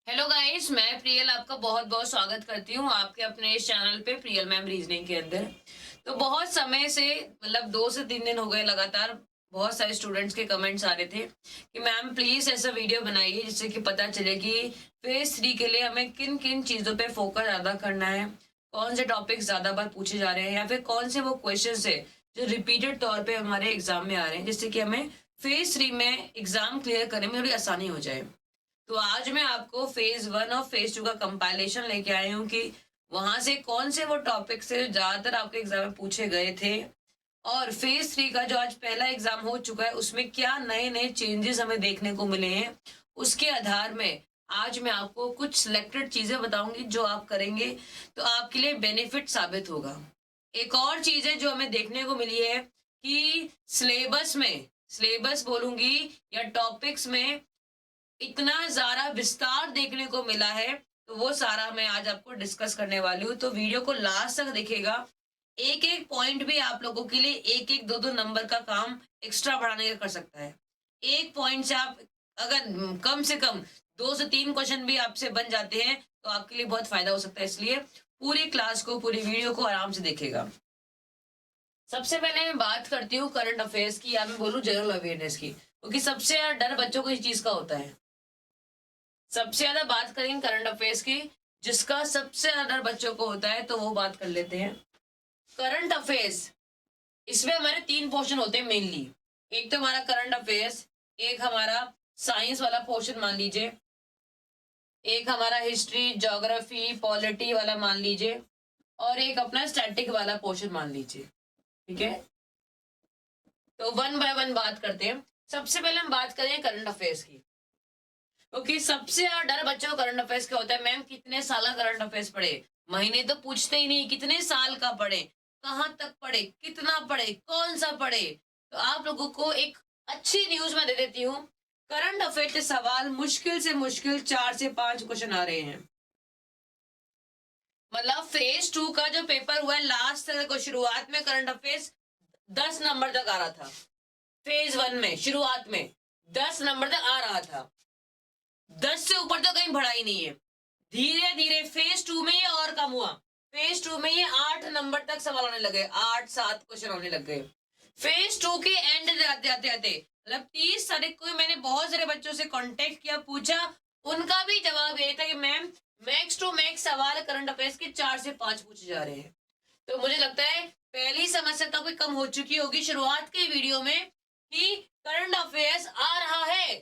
Hello guys, मैं प्रियल आपका बहुत बहुत स्वागत करती हूँ आपके अपने इस चैनल पे प्रियल मैम रीजनिंग के अंदर। तो बहुत समय से मतलब 2 से 3 दिन हो गए लगातार बहुत सारे स्टूडेंट्स के कमेंट्स आ रहे थे कि मैम प्लीज ऐसा वीडियो बनाइए जिससे कि पता चले कि फेज 3 के लिए हमें किन किन चीज़ों पे फोकस ज़्यादा करना है, कौन से टॉपिक्स ज़्यादा बार पूछे जा रहे हैं या फिर कौन से वो क्वेश्चन है जो रिपीटेड तौर पे हमारे एग्जाम में आ रहे हैं, जिससे कि हमें फेज 3 में एग्जाम क्लियर करने में थोड़ी आसानी हो जाए। तो आज मैं आपको फेज 1 और फेज 2 का कंपाइलेशन लेके आई हूँ कि वहां से कौन से वो टॉपिक से ज्यादातर आपके एग्जाम में पूछे गए थे, और फेज 3 का जो आज पहला एग्जाम हो चुका है उसमें क्या नए नए चेंजेस हमें देखने को मिले हैं। उसके आधार में आज मैं आपको कुछ सिलेक्टेड चीजें बताऊंगी जो आप करेंगे तो आपके लिए बेनिफिट साबित होगा। एक और चीज है जो हमें देखने को मिली है कि सिलेबस बोलूंगी या टॉपिक्स में इतना ज़्यादा विस्तार देखने को मिला है, तो वो सारा मैं आज आपको डिस्कस करने वाली हूँ। तो वीडियो को लास्ट तक देखिएगा। एक-एक पॉइंट भी आप लोगों के लिए 1-1, 2-2 नंबर का काम एक्स्ट्रा बढ़ाने का कर सकता है। एक पॉइंट से आप अगर कम से कम 2 से 3 क्वेश्चन भी आपसे बन जाते हैं, तो आपके लिए बहुत फ़ायदा हो सकता है। इसलिए पूरी क्लास को, पूरी वीडियो को आराम से देखिएगा। सबसे पहले मैं बात करती हूँ करंट अफेयर्स की या मैं बोलूँ जनरल अवेयरनेस की, क्योंकि सबसे ज़्यादा डर बच्चों को इस चीज़ का होता है। सबसे ज्यादा बात करेंगे करंट अफेयर्स की, जिसका सबसे ज्यादा बच्चों को होता है, तो वो बात कर लेते हैं। करंट अफेयर्स, इसमें हमारे 3 पोर्शन होते हैं मेनली। एक तो हमारा करंट अफेयर्स, एक हमारा साइंस वाला पोर्शन मान लीजिए, एक हमारा हिस्ट्री ज्योग्राफी पॉलिटी वाला मान लीजिए, और एक अपना स्टैटिक वाला पोर्शन मान लीजिए। ठीक है, तो वन बाय वन बात करते हैं। सबसे पहले हम बात करें करंट अफेयर्स की, क्योंकि सबसे ज्यादा डर बच्चों को करंट अफेयर्स का होता है। मैम कितने साल का करंट अफेयर्स पढ़े, महीने तो पूछते ही नहीं, कितने साल का पढ़े, कहाँ तक पढ़े, कितना पढ़े, कौन सा पढ़े। तो आप लोगों को एक अच्छी न्यूज मैं दे देती हूँ। करंट अफेयर के सवाल मुश्किल से मुश्किल 4 से 5 क्वेश्चन आ रहे हैं। मतलब फेज 2 का जो पेपर हुआ है लास्ट को शुरुआत में करंट अफेयर्स 10 नंबर तक आ रहा था। फेज 1 में शुरुआत में 10 नंबर तक आ रहा था, 10 से ऊपर तो कहीं बढ़ा ही नहीं है। धीरे धीरे फेज 2 में ये और कम हुआ। फेज 2 में ये 8 नंबर तक सवाल आने लगे, 8-7 क्वेश्चन आने लग गए। फेज 2 के एंड आते आते आते मतलब 30 तारीख को मैंने बहुत सारे बच्चों से कांटेक्ट किया, पूछा, उनका भी जवाब यही था कि मैम मैक्स टू मैक्स सवाल करंट अफेयर्स के 4 से 5 पूछे जा रहे हैं। तो मुझे लगता है पहली समस्या तो कोई कम हो चुकी होगी शुरुआत के वीडियो में कि करंट अफेयर्स आ रहा है,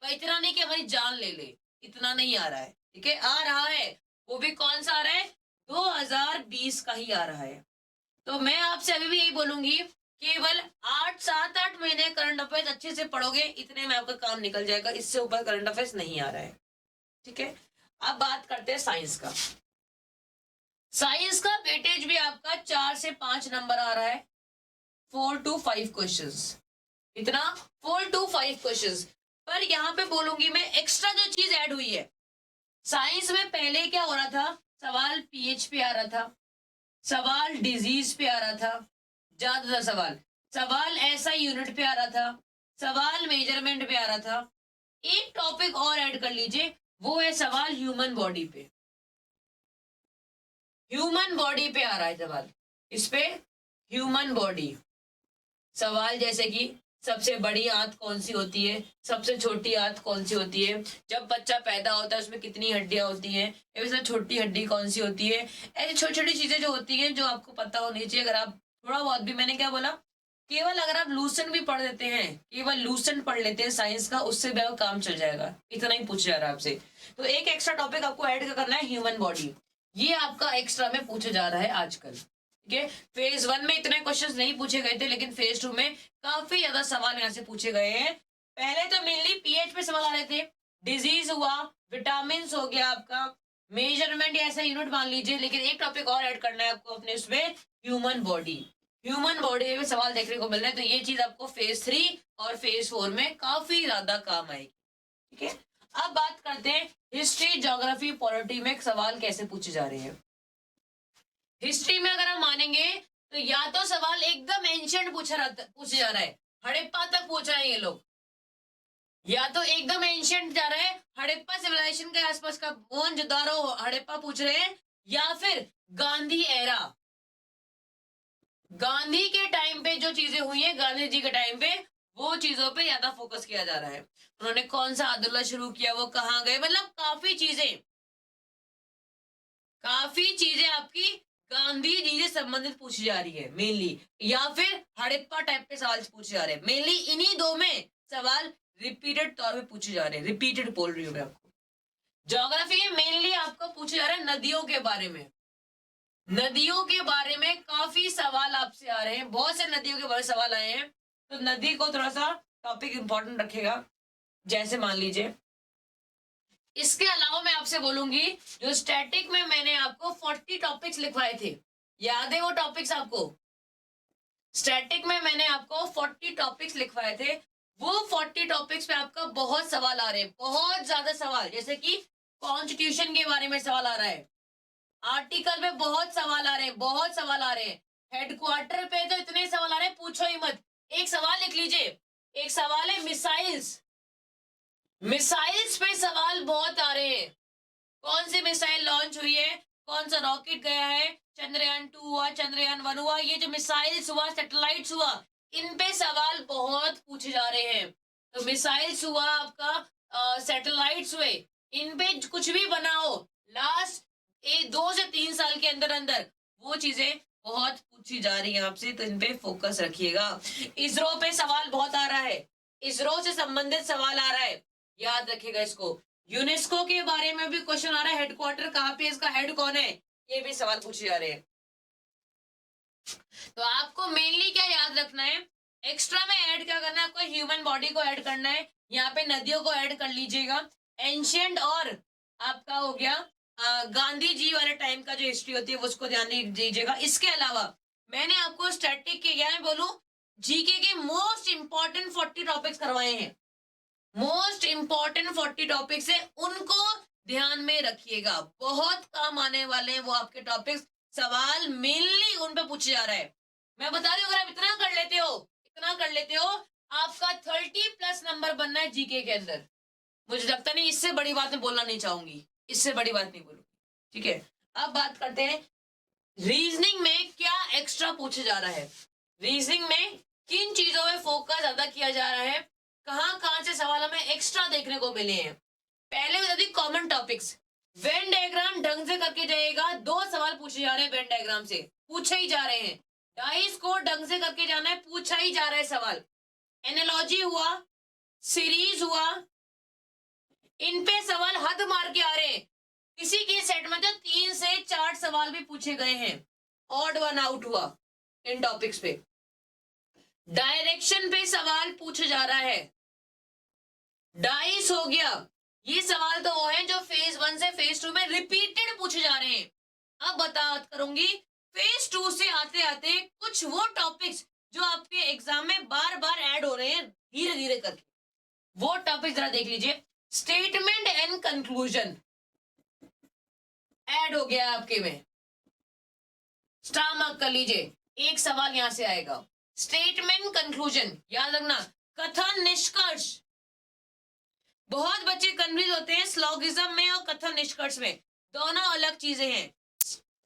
पर इतना नहीं कि हमारी जान ले ले, इतना नहीं आ रहा है। ठीक है, आ रहा है, वो भी कौन सा आ रहा है, 2020 का ही आ रहा है। तो मैं आपसे अभी भी यही बोलूंगी, केवल 8 7 8 महीने करंट अफेयर्स अच्छे से पढ़ोगे, इतने में आपका काम निकल जाएगा, इससे ऊपर करंट अफेयर्स नहीं आ रहा है। ठीक है, अब बात करते हैं साइंस का। साइंस का वेटेज भी आपका 4 से 5 नंबर आ रहा है, 4 to 5 क्वेश्चन, इतना 4 to 5 क्वेश्चन। पर यहाँ पे बोलूंगी मैं, एक्स्ट्रा जो चीज ऐड हुई है, साइंस में पहले क्या हो रहा था, सवाल पीएच पे आ रहा था, सवाल डिजीज पे आ रहा था, ज्यादातर सवाल सवाल ऐसा यूनिट पे आ रहा था, सवाल मेजरमेंट पे आ रहा था। एक टॉपिक और ऐड कर लीजिए, वो है सवाल ह्यूमन बॉडी पे। ह्यूमन बॉडी पे आ रहा है सवाल, इस पे ह्यूमन बॉडी। सवाल जैसे कि सबसे बड़ी आंत कौन सी होती है, सबसे छोटी आंत कौन सी होती है, जब बच्चा पैदा होता है उसमें कितनी हड्डियां होती हैं, या फिर छोटी हड्डी कौन सी होती है। ऐसी छोटी छोटी चीजें जो होती हैं जो आपको पता होनी चाहिए। अगर आप थोड़ा बहुत भी, मैंने क्या बोला, केवल अगर आप लूसेंट भी पढ़ लेते हैं, केवल लूसेंट पढ़ लेते हैं साइंस का, उससे भी आपका काम चल जाएगा, इतना ही पूछा जा रहा है आपसे। तो एक एक्स्ट्रा टॉपिक आपको ऐड करना है, ह्यूमन बॉडी। ये आपका एक्स्ट्रा में पूछा जा रहा है आजकल। ठीक है, फेज 1 में इतने क्वेश्चंस नहीं पूछे गए थे, लेकिन फेज 2 में काफी ज्यादा सवाल यहाँ से पूछे गए हैं। पहले तो मेनली पीएच पे सवाल आ रहे थे, डिजीज हुआ, विटामिन हो गया आपका, मेजरमेंट ऐसा यूनिट मान लीजिए, लेकिन एक टॉपिक और ऐड करना है आपको अपने उसमें, ह्यूमन बॉडी। ह्यूमन बॉडी में सवाल देखने को मिल रहे हैं, तो ये चीज आपको फेज 3 और फेज 4 में काफी ज्यादा काम आएगी। ठीक है, अब बात करते हैं हिस्ट्री ज्योग्राफी पॉलिटी में सवाल कैसे पूछे जा रहे हैं। हिस्ट्री में अगर हम मानेंगे तो या तो सवाल एकदम एंशियंट पूछे जा रहा है, हड़प्पा तक पूछा है ये लोग, या तो एकदम एंशियंट जा रहा है, हड़प्पा सिविलाइजेशन के आसपास का मोहनजोदारो हड़प्पा पूछ रहे हैं, या फिर गांधी एरा, गांधी के टाइम पे जो चीजें हुई है गांधी जी के टाइम पे, वो चीजों पे ज्यादा फोकस किया जा रहा है। उन्होंने कौन सा आंदोलन शुरू किया, वो कहाँ गए, मतलब काफी चीजें आपकी गांधी जी से संबंधित पूछी जा रही है मेनली, या फिर हड़प्पा टाइप के सवाल पूछे जा रहे हैं मेनली। इन्हीं दो में सवाल रिपीटेड तौर पे पूछे जा रहे हैं, रिपीटेड बोल रही हूँ मैं आपको। ज्योग्राफी में मेनली आपको पूछे जा रहे हैं नदियों के बारे में, नदियों के बारे में काफी सवाल आपसे आ रहे हैं, बहुत से नदियों के बारे में सवाल आए हैं, तो नदी को थोड़ा सा टॉपिक इंपॉर्टेंट रखेगा। जैसे मान लीजिए, इसके अलावा मैं आपसे बोलूंगी, जो स्टैटिक में मैंने आपको 40 टॉपिक्स लिखवाए थे, याद है वो टॉपिक्स आपको? स्टैटिक में मैंने आपको 40 टॉपिक्स लिखवाए थे, वो 40 टॉपिक्स पे आपका बहुत सवाल आ रहे हैं, बहुत ज्यादा सवाल। जैसे कि कॉन्स्टिट्यूशन के बारे में सवाल आ रहा है, आर्टिकल में बहुत सवाल आ रहे हैं, बहुत सवाल आ रहे हैं, हेडक्वार्टर पे तो इतने सवाल आ रहे हैं पूछो ही मत। एक सवाल लिख लीजिए, एक सवाल है मिसाइल्स, मिसाइल्स पे सवाल बहुत आ रहे हैं। कौन सी मिसाइल लॉन्च हुई है, कौन सा रॉकेट गया है, चंद्रयान 2 हुआ, चंद्रयान 1 हुआ, ये जो मिसाइल्स हुआ, सैटेलाइट्स हुआ, इन पे सवाल बहुत पूछे जा रहे हैं। तो मिसाइल्स हुआ आपका, सैटेलाइट्स हुए, इन पे कुछ भी बनाओ लास्ट 2 से 3 साल के अंदर अंदर वो चीजें बहुत पूछी जा रही है आपसे, तो इन पे फोकस रखिएगा। इसरो पे सवाल बहुत आ रहा है, इसरो से संबंधित सवाल आ रहा है, याद रखिएगा इसको। यूनेस्को के बारे में भी क्वेश्चन आ रहा है, हेडक्वार्टर कहाँ पे, इसका हेड कौन है, ये भी सवाल पूछे जा रहे हैं। तो आपको मेनली क्या याद रखना है, एक्स्ट्रा में ऐड क्या करना है आपको, ह्यूमन बॉडी को ऐड करना है, यहाँ पे नदियों को ऐड कर लीजिएगा, एंशियंट और आपका हो गया गांधी जी वाले टाइम का जो हिस्ट्री होती है उसको ध्यान दीजिएगा। इसके अलावा मैंने आपको स्टैटिक के क्या बोलूं, जीके के मोस्ट इंपॉर्टेंट 40 टॉपिक्स करवाए हैं, मोस्ट इंपॉर्टेंट 40 टॉपिक्स है, उनको ध्यान में रखिएगा, बहुत काम आने वाले हैं वो आपके टॉपिक्स। सवाल मेनली उन पे पूछे जा रहा है। मैं बता रही हूँ, अगर आप इतना कर लेते हो, इतना कर लेते हो, आपका 30+ नंबर बनना है जीके के अंदर। मुझे लगता नहीं, इससे बड़ी बात मैं बोलना नहीं चाहूंगी, इससे बड़ी बात नहीं बोलूंगी, ठीक है। अब बात करते हैं रीजनिंग में क्या एक्स्ट्रा पूछे जा रहा है, रीजनिंग में किन चीजों में फोकस ज्यादा किया जा रहा है, कहां कहां से सवाल हमें एक्स्ट्रा देखने को मिले हैं। पहले बता the common topics, Venn diagram ढंग से करके जाएगा, 2 सवाल पूछे जा रहे हैं वेन डायग्राम से, पूछे ही जा रहे हैं। डाइस को ढंग से करके जाना है, पूछा ही जा रहा है सवाल। एनालॉजी हुआ, सीरीज हुआ, इन पे सवाल हद मार के आ रहे हैं। किसी के सेट में तो 3 से 4 सवाल भी पूछे गए हैं, ऑड वन आउट हुआ इन टॉपिक्स पे। डायरेक्शन पे सवाल पूछा जा रहा है, डाइस हो गया, ये सवाल तो वो है जो फेज 1 से फेज 2 में रिपीटेड पूछे जा रहे हैं। अब बात करूंगी फेज 2 से आते आते कुछ वो टॉपिक्स जो आपके एग्जाम में बार बार ऐड हो रहे हैं धीरे धीरे करके, वो टॉपिक जरा देख लीजिए। स्टेटमेंट एंड कंक्लूजन ऐड हो गया आपके में, स्टार मार्क कर लीजिए, एक सवाल यहां से आएगा। स्टेटमेंट कंक्लूजन याद रखना, कथन निष्कर्ष, बहुत बच्चे कन्फ्यूज होते हैं स्लॉगिज्म में और कथन निष्कर्ष में, दोनों अलग चीजें हैं।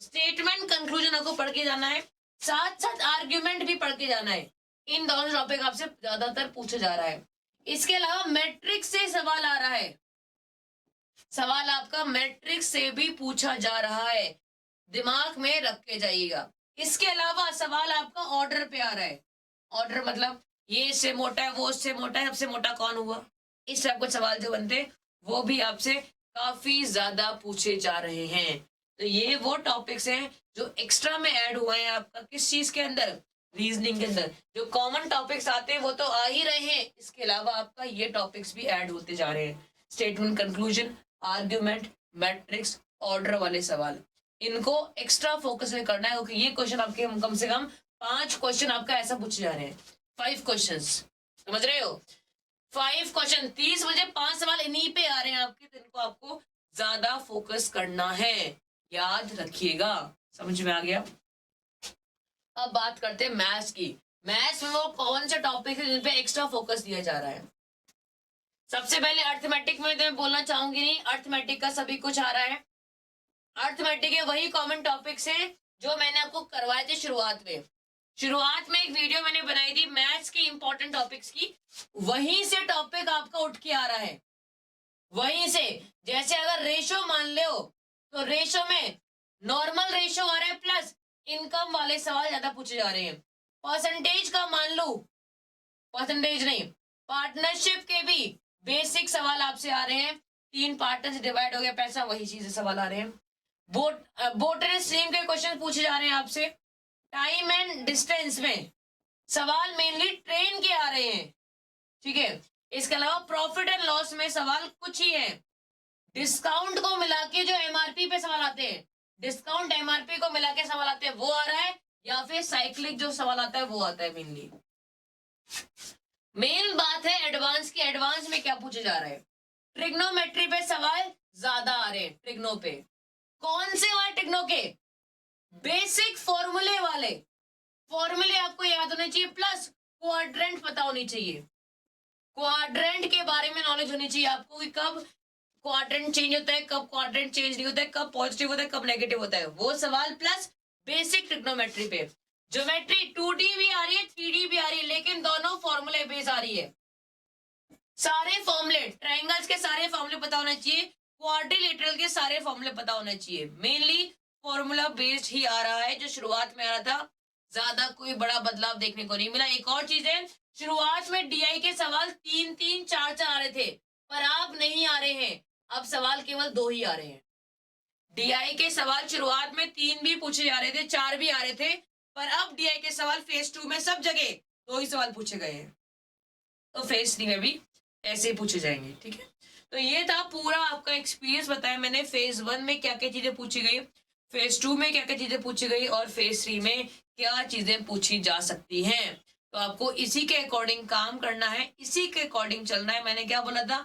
स्टेटमेंट कंक्लूजन आपको पढ़ के जाना है, साथ साथ आर्ग्यूमेंट भी पढ़ के जाना है, इन दोनों टॉपिक आपसे ज्यादातर पूछा जा रहा है। इसके अलावा मैट्रिक्स से सवाल आ रहा है, सवाल आपका मैट्रिक्स से भी पूछा जा रहा है, दिमाग में रख के जाइएगा। इसके अलावा सवाल आपका ऑर्डर पे आ रहा है, ऑर्डर मतलब ये इससे मोटा है, वो इससे मोटा है, सबसे मोटा कौन हुआ, इस टाइप के सवाल जो बनते वो भी आपसे काफी ज्यादा पूछे जा रहे हैं। तो ये वो टॉपिक्स हैं जो एक्स्ट्रा में ऐड हुए हैं आपका किस चीज के अंदर, रीजनिंग के अंदर। जो कॉमन टॉपिक्स आते हैं वो तो आ ही रहे हैं, इसके अलावा आपका ये टॉपिक्स भी ऐड होते जा रहे हैं। Statement conclusion, argument, matrix, order वाले सवाल, इनको एक्स्ट्रा फोकस में करना है, क्योंकि ये क्वेश्चन आपके कम से कम 5 क्वेश्चन आपका ऐसा पूछे जा रहे हैं, 5 क्वेश्चन, समझ रहे हो, 5 क्वेश्चन, 30 बजे 5 सवाल इन्हीं पे आ रहे हैं आपके, तो इनको आपको ज्यादा फोकस करना है, याद रखिएगा। समझ में आ गया। अब बात करते हैं मैथ्स की। मैथ्स में वो कौन से टॉपिक है जिन पे एक्स्ट्रा फोकस दिया जा रहा है। सबसे पहले अर्थमेटिक में तो मैं बोलना चाहूंगी नहीं, अर्थमेटिक का सभी कुछ आ रहा है। अर्थमेटिक के वही कॉमन टॉपिक्स हैं जो मैंने आपको करवाए थे शुरुआत में। शुरुआत में एक वीडियो मैंने बनाई थी मैथ्स के इंपॉर्टेंट टॉपिक्स की, वहीं से टॉपिक आपका उठ के आ रहा है, वहीं से। जैसे अगर रेशो मान लो तो रेशो में नॉर्मल रेशो आ रहा है प्लस इनकम वाले सवाल ज्यादा पूछे जा रहे हैं। परसेंटेज का मान लो, परसेंटेज नहीं, पार्टनरशिप के भी बेसिक सवाल आपसे आ रहे हैं। 3 पार्टनर से डिवाइड हो गया पैसा, वही चीजें सवाल आ रहे हैं। बोट एंड स्ट्रीम के क्वेश्चन पूछे जा रहे हैं आपसे। टाइम एंड डिस्टेंस में सवाल मेनली ट्रेन के आ रहे हैं, ठीक है। इसके अलावा प्रॉफिट एंड लॉस में सवाल कुछ ही है। डिस्काउंट को मिला के जो एमआरपी पे सवाल आते हैं, डिस्काउंट एमआरपी को मिला के सवाल आते हैं, वो आ रहा है, या फिर साइक्लिक जो सवाल आता है वो आता है मेनली। मेन बात है एडवांस की, एडवांस में क्या पूछा जा रहा है। ट्रिग्नोमेट्री पे सवाल ज्यादा आ रहे हैं, ट्रिग्नो पे। कौन से वाले ट्रिग्नो के? बेसिक फॉर्मूले वाले। फॉर्मूले आपको याद होने चाहिए, प्लस क्वाड्रेंट पता होनी चाहिए। क्वाड्रेंट के बारे में नॉलेज होनी चाहिए आपको कि कब क्वाड्रेंट चेंज होता है, कब क्वाड्रेंट चेंज नहीं होता है, कब पॉजिटिव होता है, कब नेगेटिव होता है, वो सवाल प्लस बेसिक ट्रिग्नोमेट्री पे। ज्योमेट्री 2D भी आ रही है, 3D भी आ रही है, लेकिन दोनों फॉर्मूले बेस आ रही है। सारे फॉर्मूले, ट्रायंगल्स के सारे फॉर्मूले पता होने चाहिए, क्वाड्रिलेटरल के सारे फॉर्मूले पता होने चाहिए। मेनली फॉर्मूला बेस्ड ही आ रहा है, जो शुरुआत में आ रहा था। ज्यादा कोई बड़ा बदलाव देखने को नहीं मिला। एक और चीज है, शुरुआत में डीआई के सवाल 3-3, 4-4 आ रहे थे, पर अब नहीं आ रहे हैं। अब सवाल केवल 2 ही आ रहे हैं। डीआई के सवाल शुरुआत में 3 भी पूछे जा रहे थे, 4 भी आ रहे थे, पर अब डीआई के सवाल फेज 2 में सब जगह 2 ही सवाल पूछे गए हैं। तो फेज 3 में भी ऐसे ही पूछे जाएंगे, ठीक है। तो ये था पूरा आपका एक्सपीरियंस, बताया मैंने फेज 1 में क्या क्या चीजें पूछी गई, फेज 2 में क्या क्या चीजें पूछी गई, और फेज 3 में क्या चीजें पूछी जा सकती हैं। तो आपको इसी के अकॉर्डिंग काम करना है, इसी के अकॉर्डिंग चलना है। मैंने क्या बोला था,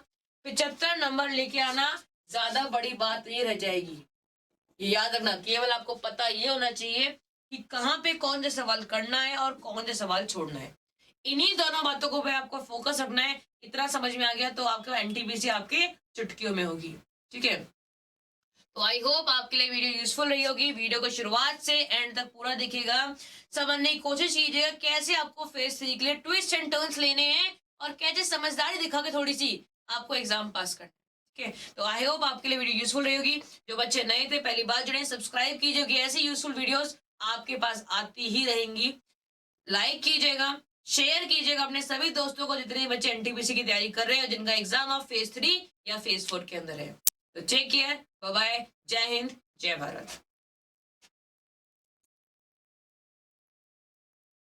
75 नंबर लेके आना, ज्यादा बड़ी बात नहीं रह जाएगी। ये याद रखना, केवल आपको पता ये होना चाहिए कि कहाँ पे कौन सा सवाल करना है और कौन सा सवाल छोड़ना है। इन्हीं दोनों बातों को पे आपको फोकस रखना है। इतना समझ में आ गया तो आपका एनटीपीसी आपके चुटकियों में होगी, ठीक है। तो आई होप आपके लिए वीडियो यूजफुल रही होगी। वीडियो को शुरुआत से एंड तक पूरा देखिएगा, समझने की कोशिश कीजिएगा कैसे आपको फेज 3 के लिए ट्विस्ट एंड टर्न्स लेने हैं और कैसे समझदारी दिखा के थोड़ी सी आपको एग्जाम पास करना है, ठीक है। तो आई होप आपके लिए वीडियो यूजफुल रही होगी। जो बच्चे नए थे पहली बार जुड़े, सब्सक्राइब कीजिए, ऐसी यूजफुल वीडियोस आपके पास आती ही रहेंगी। लाइक कीजिएगा, शेयर कीजिएगा अपने सभी दोस्तों को, जितने बच्चे एनटीपीसी की तैयारी कर रहे हैं, जिनका एग्जाम ऑफ फेज 3 या फेज 4 के अंदर है। तो टेक केयर, बाय बाय, जय हिंद, जय भारत।